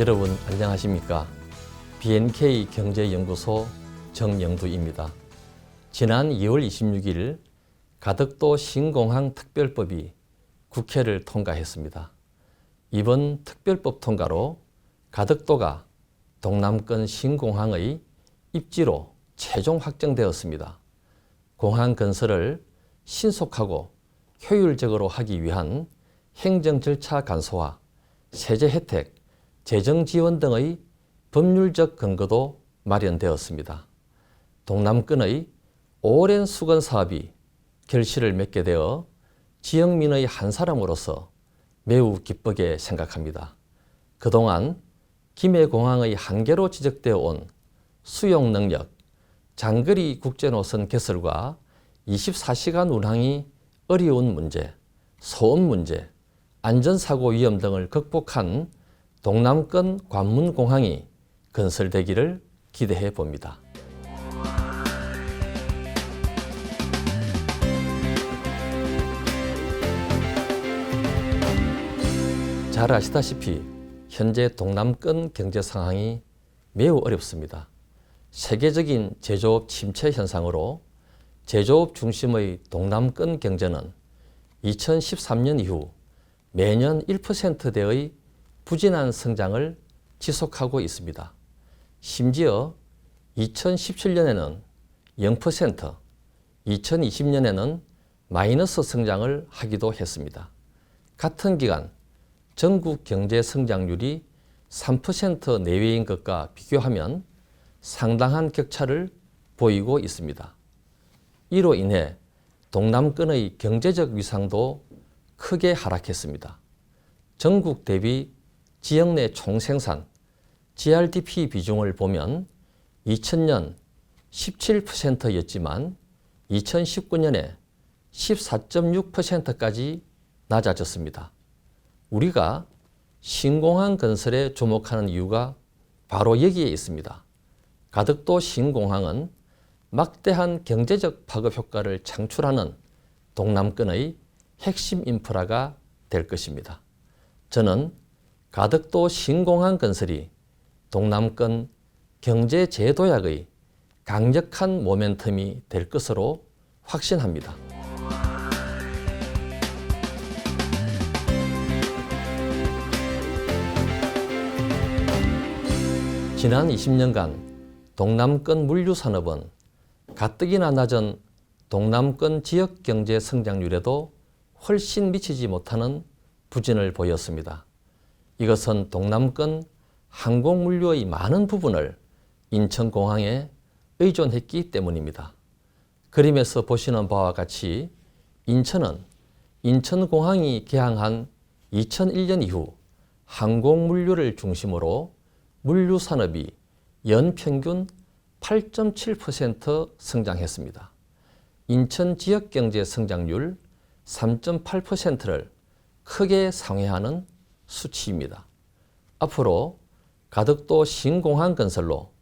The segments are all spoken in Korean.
여러분 안녕하십니까? BNK 경제연구소 정영두입니다. 지난 2월 26일 가덕도 신공항 특별법이 국회를 통과했습니다. 이번 특별법 통과로 가덕도가 동남권 신공항의 입지로 최종 확정되었습니다. 공항 건설을 신속하고 효율적으로 하기 위한 행정 절차 간소화, 세제 혜택, 재정 지원 등의 법률적 근거도 마련되었습니다. 동남권의 오랜 수건 사업이 결실을 맺게 되어 지역민의 한 사람으로서 매우 기쁘게 생각합니다. 그동안 김해공항의 한계로 지적되어 온 수용 능력, 장거리 국제노선 개설과 24시간 운항이 어려운 문제, 소음 문제, 안전사고 위험 등을 극복한 동남권 관문공항이 건설되기를 기대해 봅니다. 잘 아시다시피 현재 동남권 경제 상황이 매우 어렵습니다. 세계적인 제조업 침체 현상으로 제조업 중심의 동남권 경제는 2013년 이후 매년 1%대의 부진한 성장을 지속하고 있습니다. 심지어 2017년에는 0%, 2020년에는 마이너스 성장을 하기도 했습니다. 같은 기간 전국 경제 성장률이 3% 내외인 것과 비교하면 상당한 격차를 보이고 있습니다. 이로 인해 동남권의 경제적 위상도 크게 하락했습니다. 전국 대비 지역 내 총생산, GRDP 비중을 보면 2000년 17%였지만 2019년에 14.6%까지 낮아졌습니다. 우리가 신공항 건설에 주목하는 이유가 바로 여기에 있습니다. 가덕도 신공항은 막대한 경제적 파급 효과를 창출하는 동남권의 핵심 인프라가 될 것입니다. 저는 가덕도 신공항 건설이 동남권 경제 재도약의 강력한 모멘텀이 될 것으로 확신합니다. 지난 20년간 동남권 물류산업은 가뜩이나 낮은 동남권 지역 경제 성장률에도 훨씬 미치지 못하는 부진을 보였습니다. 이것은 동남권 항공물류의 많은 부분을 인천공항에 의존했기 때문입니다. 그림에서 보시는 바와 같이 인천은 인천공항이 개항한 2001년 이후 항공물류를 중심으로 물류산업이 연평균 8.7% 성장했습니다. 인천 지역경제 성장률 3.8%를 크게 상회하는 수치입니다. 앞으로 가덕도 신공항 건설로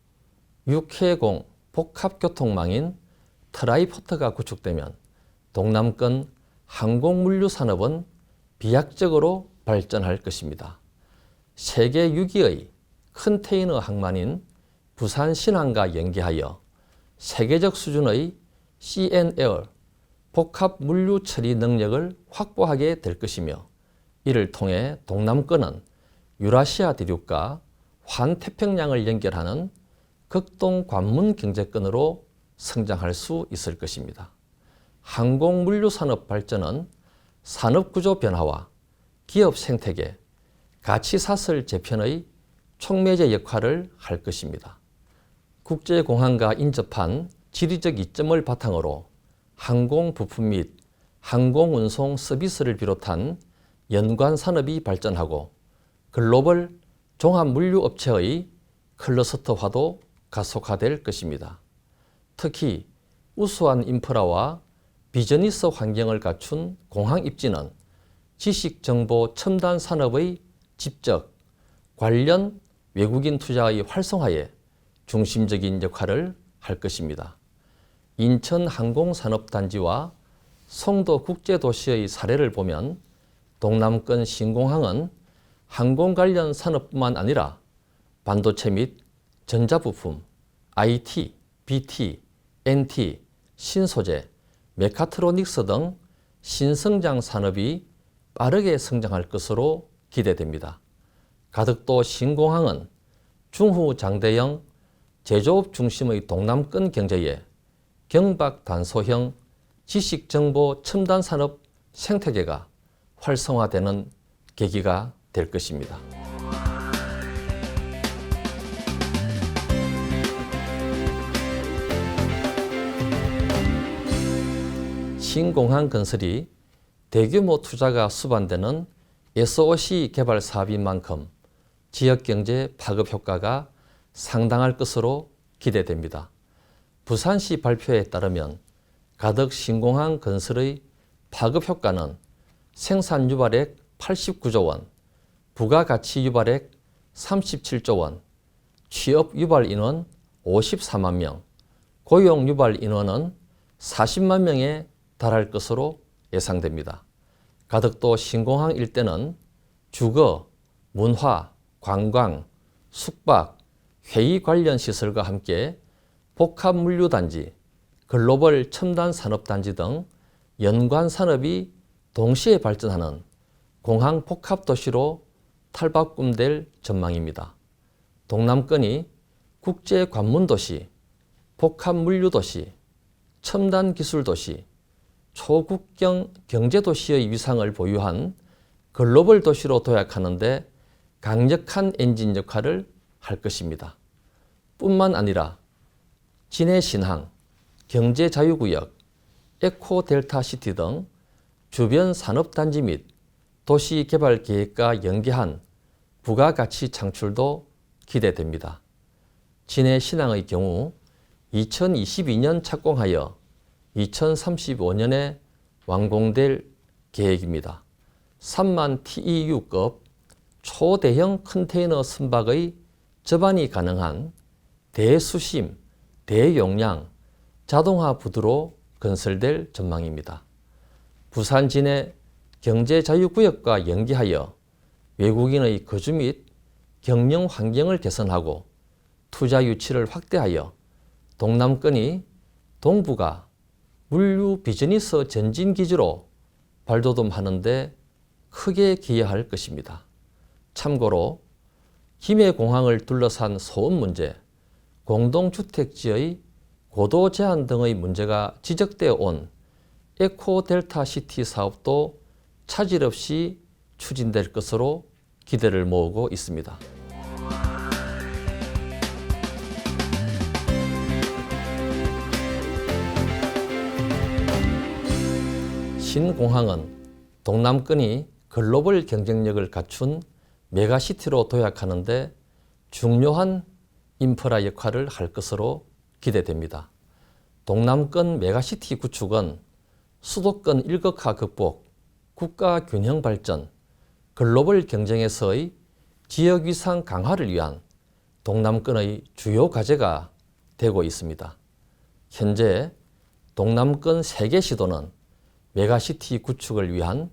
육해공 복합교통망인 트라이포트가 구축되면 동남권 항공물류 산업은 비약적으로 발전할 것입니다. 세계 6위의 컨테이너 항만인 부산 신항과 연계하여 세계적 수준의 CN에어 복합 물류 처리 능력을 확보하게 될 것이며 이를 통해 동남권은 유라시아 대륙과 환태평양을 연결하는 극동 관문 경제권으로 성장할 수 있을 것입니다. 항공물류 산업 발전은 산업구조 변화와 기업 생태계, 가치사슬 재편의 촉매제 역할을 할 것입니다. 국제공항과 인접한 지리적 이점을 바탕으로 항공 부품 및 항공운송 서비스를 비롯한 연관 산업이 발전하고 글로벌 종합물류업체의 클러스터화도 가속화될 것입니다. 특히 우수한 인프라와 비즈니스 환경을 갖춘 공항 입지는 지식정보 첨단 산업의 집적, 관련 외국인 투자의 활성화에 중심적인 역할을 할 것입니다. 인천항공산업단지와 송도국제도시의 사례를 보면 동남권 신공항은 항공 관련 산업뿐만 아니라 반도체 및 전자부품, IT, BT, NT, 신소재, 메카트로닉스 등 신성장 산업이 빠르게 성장할 것으로 기대됩니다. 가덕도 신공항은 중후장대형 제조업 중심의 동남권 경제에 경박단소형 지식정보 첨단산업 생태계가 활성화되는 계기가 될 것입니다. 신공항 건설이 대규모 투자가 수반되는 SOC 개발 사업인 만큼 지역경제 파급 효과가 상당할 것으로 기대됩니다. 부산시 발표에 따르면 가덕 신공항 건설의 파급 효과는 생산 유발액 89조 원, 부가가치 유발액 37조 원, 취업 유발 인원 54만 명, 고용 유발 인원은 40만 명에 달할 것으로 예상됩니다. 가덕도 신공항 일대는 주거, 문화, 관광, 숙박, 회의 관련 시설과 함께 복합물류단지, 글로벌 첨단산업단지 등 연관 산업이 동시에 발전하는 공항 복합도시로 탈바꿈될 전망입니다. 동남권이 국제관문도시, 복합물류도시, 첨단기술도시, 초국경 경제도시의 위상을 보유한 글로벌 도시로 도약하는 데 강력한 엔진 역할을 할 것입니다. 뿐만 아니라 진해신항, 경제자유구역, 에코델타시티 등 주변 산업단지 및 도시개발계획과 연계한 부가가치 창출도 기대됩니다. 진해신항의 경우 2022년 착공하여 2035년에 완공될 계획입니다. 3만 TEU급 초대형 컨테이너 선박의 접안이 가능한 대수심, 대용량, 자동화 부두로 건설될 전망입니다. 부산 진해 경제자유구역과 연계하여 외국인의 거주 및 경영 환경을 개선하고 투자 유치를 확대하여 동남권이 동북아 물류 비즈니스 전진 기지로 발돋움하는 데 크게 기여할 것입니다. 참고로 김해공항을 둘러싼 소음 문제, 공동주택지의 고도 제한 등의 문제가 지적되어 온 에코델타시티 사업도 차질 없이 추진될 것으로 기대를 모으고 있습니다. 신공항은 동남권이 글로벌 경쟁력을 갖춘 메가시티로 도약하는 데 중요한 인프라 역할을 할 것으로 기대됩니다. 동남권 메가시티 구축은 수도권 일극화 극복, 국가 균형 발전, 글로벌 경쟁에서의 지역 위상 강화를 위한 동남권의 주요 과제가 되고 있습니다. 현재 동남권 3개 시도는 메가시티 구축을 위한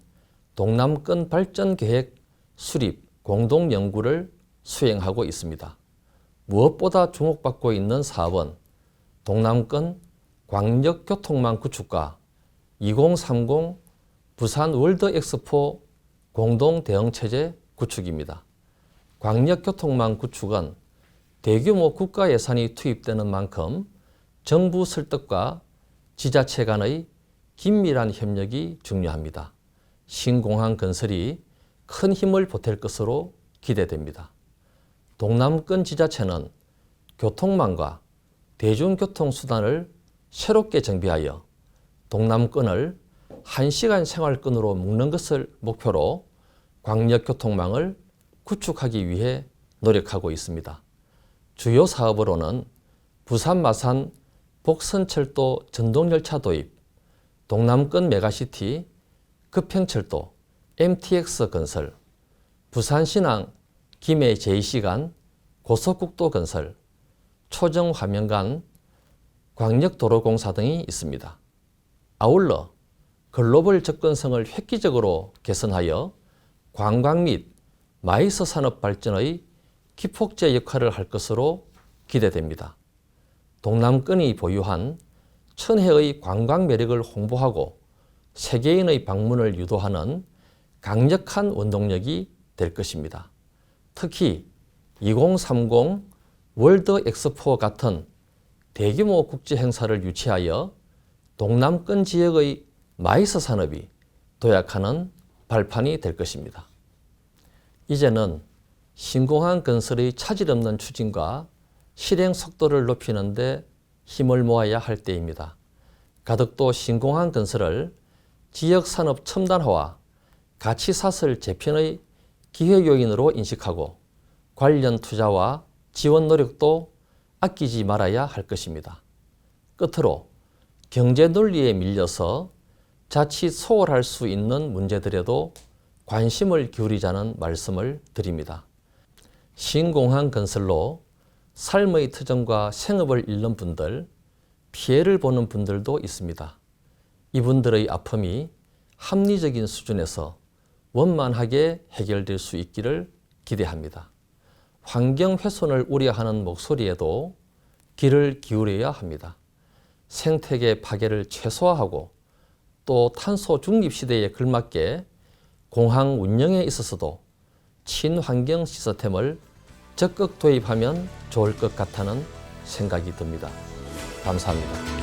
동남권 발전계획 수립 공동연구를 수행하고 있습니다. 무엇보다 주목받고 있는 사업은 동남권 광역교통망 구축과 2030 부산 월드엑스포 공동대응체제 구축입니다. 광역교통망 구축은 대규모 국가 예산이 투입되는 만큼 정부 설득과 지자체 간의 긴밀한 협력이 중요합니다. 신공항 건설이 큰 힘을 보탤 것으로 기대됩니다. 동남권 지자체는 교통망과 대중교통수단을 새롭게 정비하여 동남권을 1시간 생활권으로 묶는 것을 목표로 광역교통망을 구축하기 위해 노력하고 있습니다. 주요 사업으로는 부산 마산 복선철도 전동열차 도입, 동남권 메가시티 급행철도 MTX 건설, 부산신항 김해 제2시간 고속국도 건설, 초정화명간 광역도로공사 등이 있습니다. 아울러 글로벌 접근성을 획기적으로 개선하여 관광 및 마이스 산업 발전의 기폭제 역할을 할 것으로 기대됩니다. 동남권이 보유한 천혜의 관광 매력을 홍보하고 세계인의 방문을 유도하는 강력한 원동력이 될 것입니다. 특히 2030 월드 엑스포 같은 대규모 국제 행사를 유치하여 동남권 지역의 마이스 산업이 도약하는 발판이 될 것입니다. 이제는 신공항 건설의 차질 없는 추진과 실행 속도를 높이는 데 힘을 모아야 할 때입니다. 가덕도 신공항 건설을 지역산업 첨단화와 가치사슬 재편의 기회요인으로 인식하고 관련 투자와 지원 노력도 아끼지 말아야 할 것입니다. 끝으로 경제 논리에 밀려서 자칫 소홀할 수 있는 문제들에도 관심을 기울이자는 말씀을 드립니다. 신공항 건설로 삶의 터전과 생업을 잃는 분들, 피해를 보는 분들도 있습니다. 이분들의 아픔이 합리적인 수준에서 원만하게 해결될 수 있기를 기대합니다. 환경 훼손을 우려하는 목소리에도 귀를 기울여야 합니다. 생태계 파괴를 최소화하고 또 탄소 중립 시대에 걸맞게 공항 운영에 있어서도 친환경 시스템을 적극 도입하면 좋을 것 같다는 생각이 듭니다. 감사합니다.